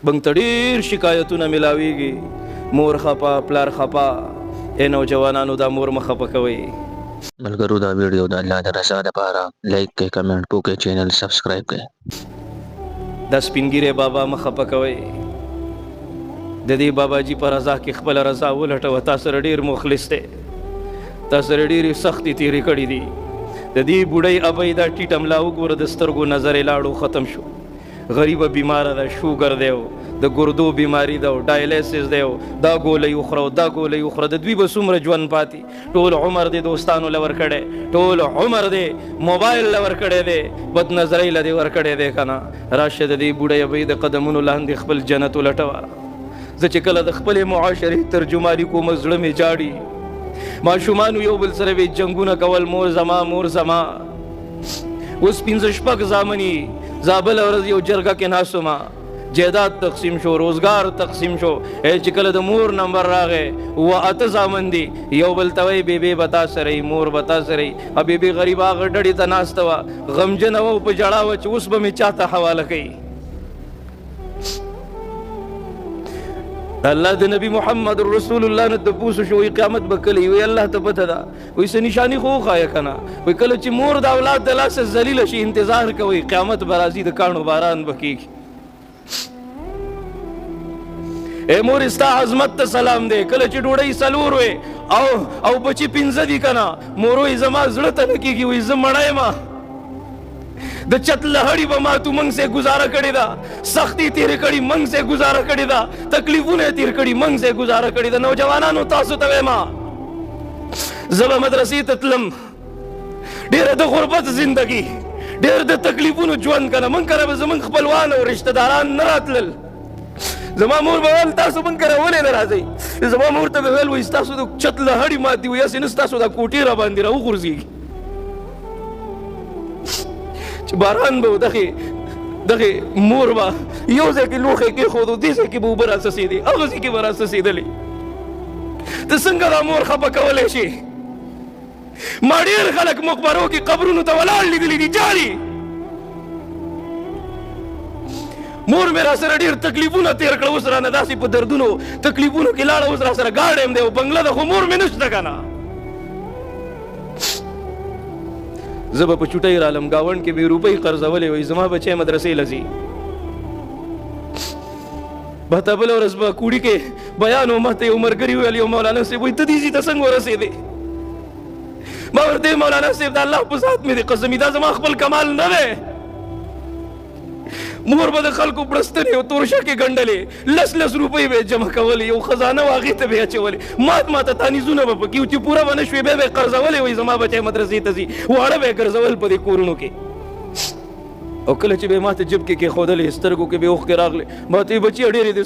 بنګ ته ډېر شکایتونه ملاویږي، مور خپه پلار خپه. ای نوجوانانو دا مور مه خپه کوئ. ملګرو دا ویډیو د الله د رضا لپاره لایک کړئ، کمنټ وکړئ، چینل سبسکرایب کړئ. دا سپینګیری بابا مه خپه کوئ. د دې بابا جي په رضا کې خپله رضا ولټوه. تا سره ډېر مخلص دی، تا سره ډېرې سختې تېرې کړي دي. د دې بوډۍ ابۍ دا ټیټه ملا وګوره، د سترګو نظر یې لاړو ختم شو. غریبه بیماره ده، شوګر دی، د ګردو بیماری ده، ډایلیسس دی، دا ګولۍ وخوره دا ګولۍ وخوره. د دوی به څومره ژوند پاتې؟ ټول عمر دی دوستانو له ورکړی، ټول عمر دی موبایل له ورکړی دی، بد نظرۍ له دې ورکړی دی که نه. راشه د دې بوډۍ ابۍ د قدمونو لاندې خپل جنت ولټوه. زه چې کله د خپلې معاشرې ترجماني کوم زړه مې جاړي. ماشومانو یو بل سره به جنګونه کول، مور زما مور زما. اوس 5-6 زامني زابل ورځ یو جرګه کې ناستومه، جیداد تقسیم شو، روزګار تقسیم شو. چې کله د مور نمبر راغی 8 زامن دي، یو بل ته وایي بیبي بتا سره مور بتا سره. بیبي غریبه هغه ډډې ته ناسته وه، غمجنه وه، په ژړا وه چې اوس به مې چاته حواله کوي. الله د نبی محمد رسول الله نه تپوس شو، قیامت به کله وي؟ الله ته پته ده. وایي څه نشاني خو وښایه که نه. وایي کله چې مور د اولاد د لاسه ذلیله شي انتظار کوئ، قیامت به راځي، د کاڼو باران به کېږي. اے مور ستا عظمت ته سلام دی. کله چې ډوډۍ 4 وې او بچي 5 دي که نه، مور وایي زما زړه ته نه کېږي، وایي زه مړه یم. د چت لهړی به ما تو منګ سے گزاره کړې ده، سختی تیرې کړي منګ سے گزاره کړې ده، تکلیفونه تیر کړي منګ سے گزاره کړي ده. نوجوانانو تاسو ته وایم زه به مدرسې ته تلم، ډېره د غربت زندګي، ډېر د تکلیفونو ژوند که نه. موږ کره به زموږ خپلوان او رشته داران نه راتلل. زما مور به ویل تاسو موږ کره ولې نه راځئ؟ زما مور ته به ویل وایي ستاسو د چت لهړي ماتې وي، هسې نه ستاسو دا کوټې را باندې را وغورځېږي. چې باران به دغې مور به یو ځای کې لوښی کېښودو، دې ځای کې به اوبه راڅڅېدې، هغه ځای کې به راڅڅېدلې. ته څنګه دا مور خفه کولی شي؟ ما ډېر خلک مقبرو کې قبرونو ته ولاړ لیدلي دي، جاړي. مور مې را سره ډېر تکلیفونه تېر کړه، اوس رانه داسې په دردونو تکلیفونو کې لاړه، اوس را سره ګاډی یم دی او بنګله ده، خو مور مې نشته که نه. زه به په چوټۍ رالم، ګاونډ کې 2 روپۍ قرضولې وي، زما بچی مدرسې له ځي. بته بله ورځ به کوړي کې بیان و، ماته یو ملګري ویل، یو مولانا صاحب وایي ته دې ځي ته څنګه ورسېدې؟ ما ورته مولانا صاحب د الله په ذات مې دې قسمي دا زما خپل کمال نه دی. مور به د خلکو پړستنې او تورشکې ګنډلې، 10 روپۍ به یې جمع کولې، یو خزانه و هغې ته به یې اچولې. ماته تانیزونه به پکې وو چې پوره به نه شوې، بیا به یې قرضولې وایي زما بچی مدرسې ته ځي، واړه به یې ګرځول په دې کورونو کې. او کله چې به یې ماته جب کې کېښودلې، سترګو کې به یې اوښکې راغلې، ماته یې بچي ډېرې دې